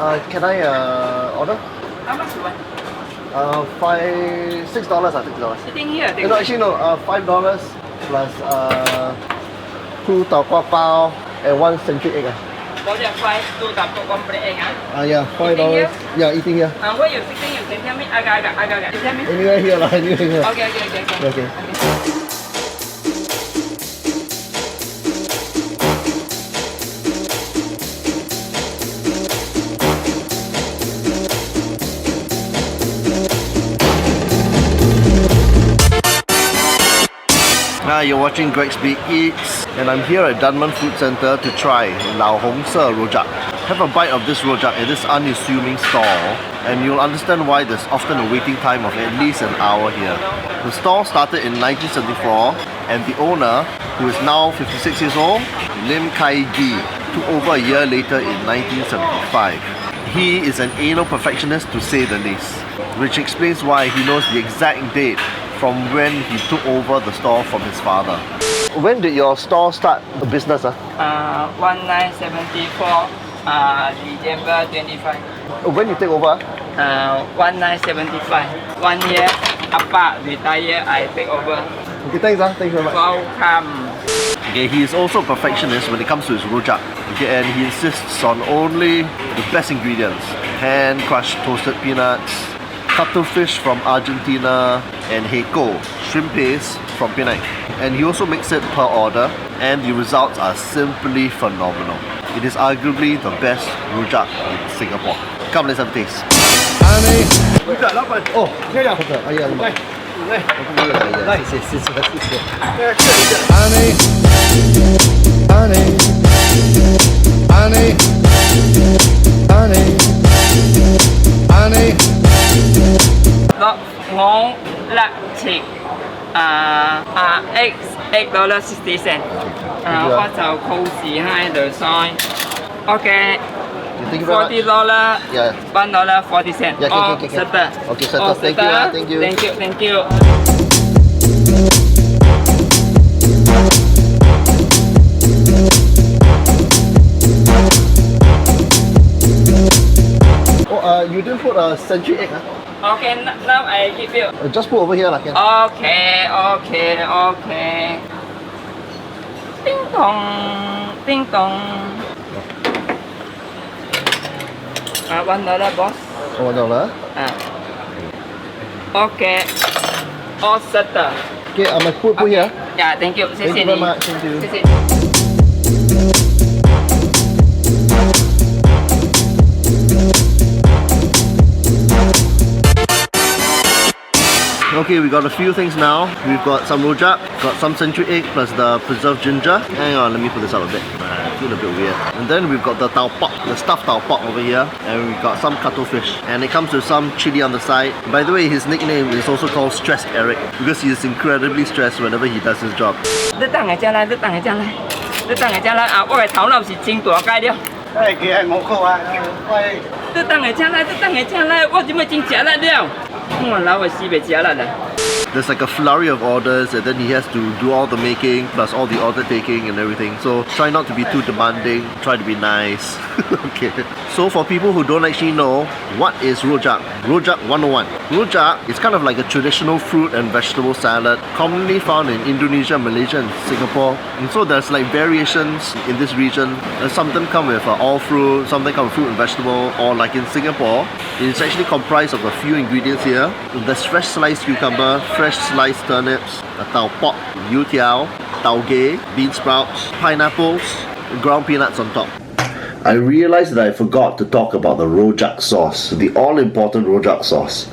Hi, can I order? How much you want? $6 or $6? Sitting here. No, actually no, $5 plus 2 tau kwa pao and 1 century egg. Rojak 5, 2 tapok, 1 plate egg. Yeah, $5. Eating here? Yeah, eating here. Where you sitting? You can tell me. Agak. You tell me. Anywhere here lah, anywhere here. Okay. You're watching Greg's Big Eats, and I'm here at Dunman Food Centre to try Lau Hong Ser Rojak. Have a bite of this rojak at this unassuming stall, and you'll understand why there's often a waiting time of at least an hour here. The stall started in 1974, and the owner, who is now 56 years old, Lim Kai Gi, took over a year later in 1975. He is an anal perfectionist to say the least, which explains why he knows the exact date from when he took over the store from his father. When did your store start business? 1974, December 25. When you take over? 1975. 1 year, Appa retire, I take over. Okay, thanks. Thanks very much. Welcome. Okay, he is also a perfectionist when it comes to his rojak. Okay, and he insists on only the best ingredients: hand crushed toasted peanuts, cuttlefish from Argentina, and heiko, shrimp paste from Penang. And he also makes it per order, and the results are simply phenomenal. It is arguably the best rojak in Singapore. Come, let's have a taste. Oh, yeah. Ngon lạc thịt $8.60. Bắt đầu khâu xì 2 rồi xôi. Okay. $40. Yeah. $1.40. Yeah, okay. Setter. Okay, setter. Thank you. Thank you. You didn't put a century egg, huh? Okay, now I give you. Just put over here, lah. Okay. Ding dong. $1, boss. $1. Okay. All setter. Okay, I must put here. Yeah, thank you. Thank you very much. Thank you. Okay, we got a few things now. We've got some rojak, got some century egg plus the preserved ginger. Hang on, let me put this out a bit. I feel a bit weird. And then we've got the tau pok, the stuffed tau pok over here. And we've got some cuttlefish. And it comes with some chili on the side. By the way, his nickname is also called Stressed Eric because he is incredibly stressed whenever he does his job. Tôi等下來，我嘅頭腦是真大解了。Hey, kìa, ngộ khổ à. Tôi等下來，我怎麼真食力了？我老係死未食力啦。There's like a flurry of orders, and then he has to do all the making plus all the order taking and everything. So try not to be too demanding, try to be nice. Okay. So for people who don't actually know, what is rojak? Rojak 101. Rojak is kind of like a traditional fruit and vegetable salad commonly found in Indonesia, Malaysia and Singapore. And so there's like variations in this region. Some of them come with all fruit, some of them come with fruit and vegetable, or like in Singapore, it's actually comprised of a few ingredients here. There's fresh sliced cucumber, order fresh sliced turnips, a tau pok, youtiao, taugeh, bean sprouts, pineapples, ground peanuts on top. I realized that I forgot to talk about the Rojak sauce, the all-important Rojak sauce.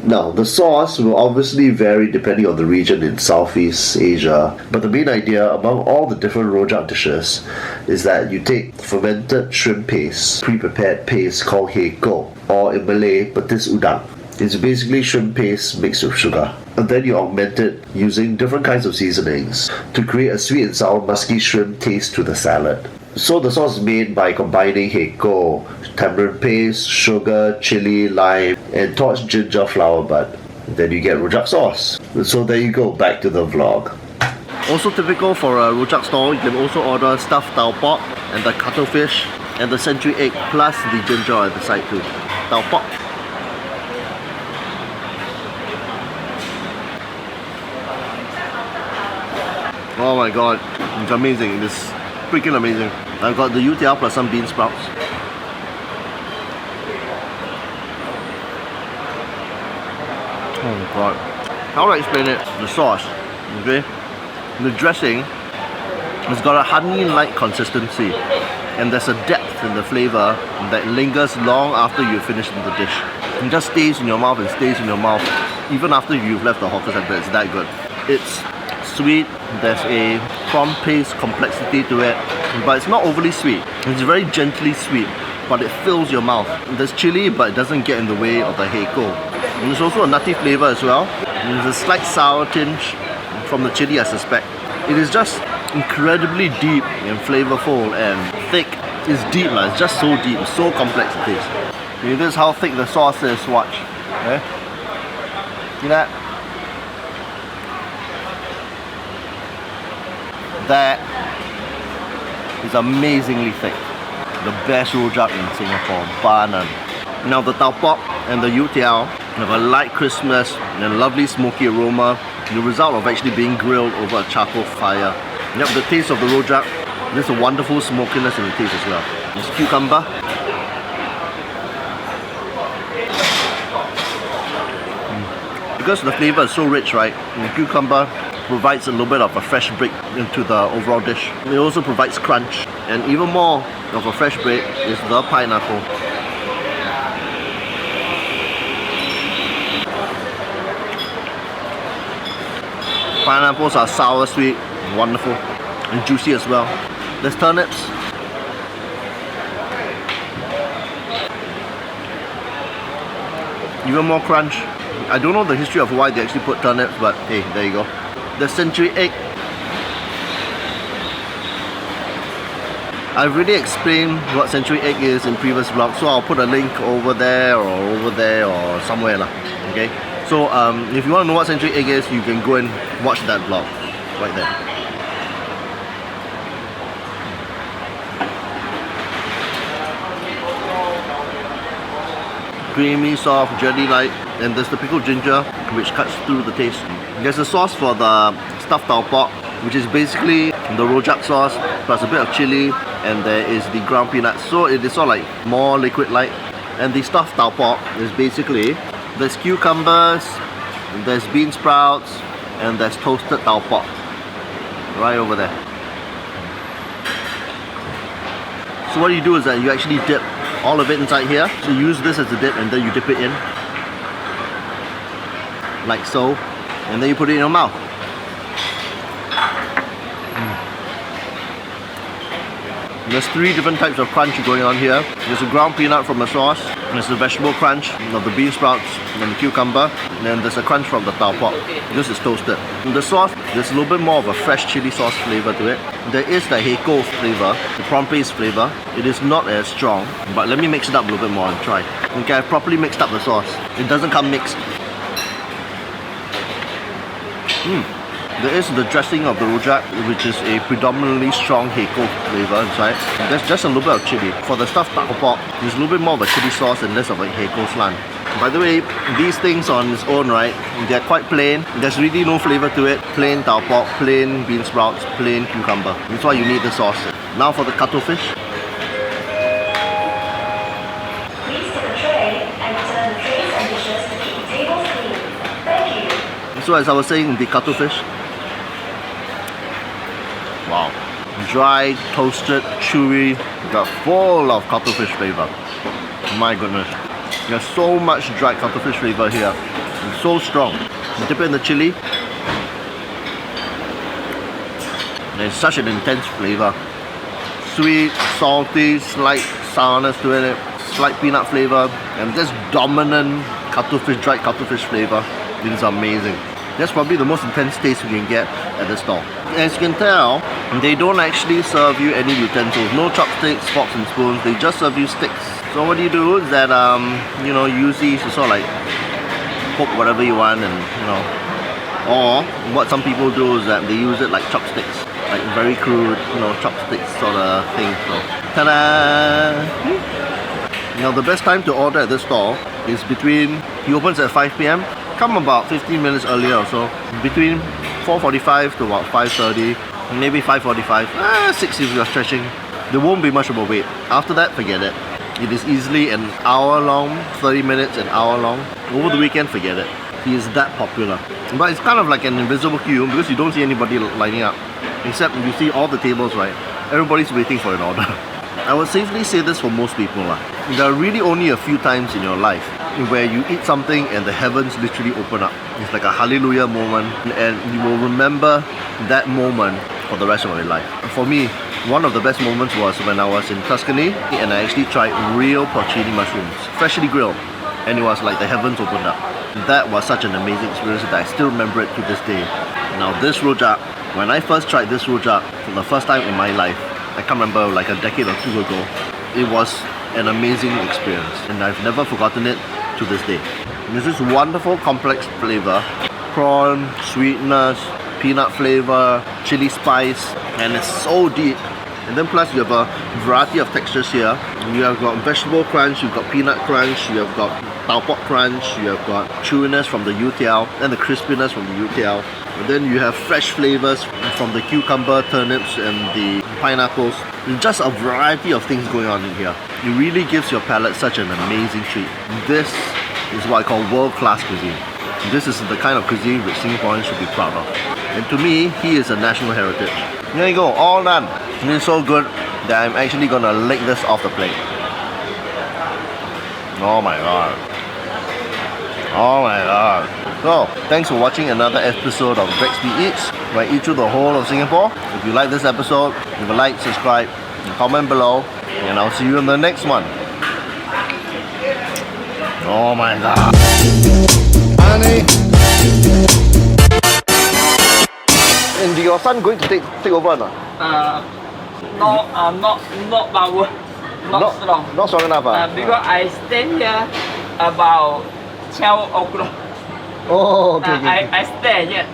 Now, the sauce will obviously vary depending on the region in Southeast Asia, but the main idea among all the different Rojak dishes is that you take fermented shrimp paste, pre-prepared paste called hei ko, or in Malay, petis udang. It's basically shrimp paste mixed with sugar. And then you augment it using different kinds of seasonings to create a sweet and sour musky shrimp taste to the salad. So the sauce is made by combining hei ko, tamarind paste, sugar, chili, lime, and torched ginger flower bud. Then you get Rojak sauce. So there you go, back to the vlog. Also typical for a Rojak stall, you can also order stuffed tau pok and the cuttlefish and the century egg plus the ginger at the side too. Tau pok. Oh my god, it's amazing. It's freaking amazing. I've got the youtiao plus some bean sprouts. Oh my god. How do I explain it? The sauce, okay? The dressing has got a honey-like consistency, and there's a depth in the flavor that lingers long after you've finished the dish. It just stays in your mouth and stays in your mouth even after you've left the hawker center. It's that good. It's sweet, there's a prawn paste complexity to it, but it's not overly sweet. It's very gently sweet, but it fills your mouth. There's chili, but it doesn't get in the way of the hei ko. And there's also a nutty flavor as well. There's a slight sour tinge from the chili, I suspect. It is just incredibly deep and flavorful and thick. It's deep, it's just so deep, so complex it is. Okay, this is how thick the sauce is, watch. Okay? See that? That is amazingly thick. The best Rojak in Singapore, bar none. Now the tau pok and the youtiao have a light crispness and a lovely smoky aroma, the result of actually being grilled over a charcoal fire. Yep, the taste of the Rojak, there's a wonderful smokiness in the taste as well. There's cucumber. Because the flavor is so rich, right? The cucumber provides a little bit of a fresh break into the overall dish. It also provides crunch, and even more of a fresh break is the pineapple. Pineapples are sour, sweet, wonderful, and juicy as well. There's turnips. Even more crunch. I don't know the history of why they actually put turnips, but hey, there you go. The century egg. I've already explained what century egg is in previous vlogs, so I'll put a link over there or somewhere lah. Okay. So if you want to know what century egg is, you can go and watch that vlog right there. Creamy, soft, jelly-like, and there's the pickled ginger which cuts through the taste. There's a sauce for the stuffed tau pok, which is basically the Rojak sauce plus a bit of chili, and there is the ground peanuts. So it is sort of like more liquid-like. And the stuffed tau pok is basically there's cucumbers, there's bean sprouts, and there's toasted tau pok right over there. So what you do is that you actually dip all of it inside here. So you use this as a dip and then you dip it in like so, and then you put it in your mouth. There's three different types of crunch going on here. There's a ground peanut from the sauce, there's a vegetable crunch of the bean sprouts and the cucumber, and then there's a crunch from the tau pok. This is toasted. In the sauce, there's a little bit more of a fresh chili sauce flavor to it. There is the hei ko flavor, the prawn paste flavor. It is not as strong, but let me mix it up a little bit more and try. Okay, I've properly mixed up the sauce. It doesn't come mixed. There is the dressing of the Rojak, which is a predominantly strong hei ko flavor inside. There's just a little bit of chili. For the stuffed tau pok, there's a little bit more of a chili sauce and less of a hei ko slant. By the way, these things on its own, right, they're quite plain. There's really no flavor to it. Plain tau pok, plain bean sprouts, plain cucumber. That's why you need the sauce. Now for the cuttlefish. Please take a tray and turn the trays and dishes to keep the tables clean. Thank you. So as I was saying, the cuttlefish. Wow. Dry, toasted, chewy, got full of cuttlefish flavor. My goodness. There's so much dried cuttlefish flavor here. It's so strong. You dip it in the chili. There's such an intense flavor. Sweet, salty, slight sourness to it, slight peanut flavor, and this dominant dried cuttlefish flavor. It is amazing. That's probably the most intense taste you can get at this stall. As you can tell, they don't actually serve you any utensils. No chopsticks, forks and spoons. They just serve you sticks. So what you do is that you know, use these to sort of like poke whatever you want, and you know, or what some people do is that they use it like chopsticks, like very crude, you know, chopsticks sort of thing. So, ta-da! Now the best time to order at this stall is between, he opens at 5 p.m. Come about 15 minutes earlier or so, between 4:45 to about 5:30, maybe 5:45, 6 if you're stretching. There won't be much of a wait. After that, forget it. It is easily an hour long, 30 minutes, an hour long. Over the weekend, forget it. He is that popular. But it's kind of like an invisible queue because you don't see anybody lining up. Except you see all the tables, right? Everybody's waiting for an order. I would safely say this for most people. There are really only a few times in your life where you eat something and the heavens literally open up. It's like a hallelujah moment, and you will remember that moment for the rest of your life. For me, one of the best moments was when I was in Tuscany and I actually tried real porcini mushrooms, freshly grilled, and it was like the heavens opened up. That was such an amazing experience that I still remember it to this day. Now this rojak, when I first tried this rojak for the first time in my life, I can't remember, like a decade or two ago, it was an amazing experience and I've never forgotten it to this day. There's this wonderful complex flavor, prawn, sweetness, peanut flavor, chili spice, and it's so deep. And then plus you have a variety of textures here. You have got vegetable crunch, you've got peanut crunch, you have got tau pok crunch, you have got chewiness from the youtiao and the crispiness from the youtiao. And then you have fresh flavors from the cucumber, turnips and the pineapples. There's just a variety of things going on in here. It really gives your palate such an amazing treat. This is what I call world-class cuisine. This is the kind of cuisine which Singaporeans should be proud of. And to me, he is a national heritage. There you go, all done. It's so good that I'm actually gonna lick this off the plate. Oh my god. Oh my god. So, thanks for watching another episode of Grexby Eats, where I eat through the whole of Singapore. If you like this episode, leave a like, subscribe, and comment below, and I'll see you in the next one. Oh my god. Honey. And your son going to take over or not? Not power, not strong. Not strong enough. Because I stand here about 12 o'clock. Oh, okay. I stand here.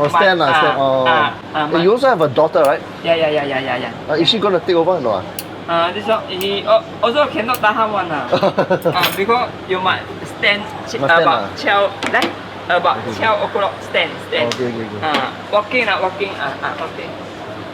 Stand. Oh. You also have a daughter, right? Yeah. Is she gonna take over or not? This one, he also cannot tahan one. Because you must stand about 12, like, about 12 o'clock stand. Okay. Walking.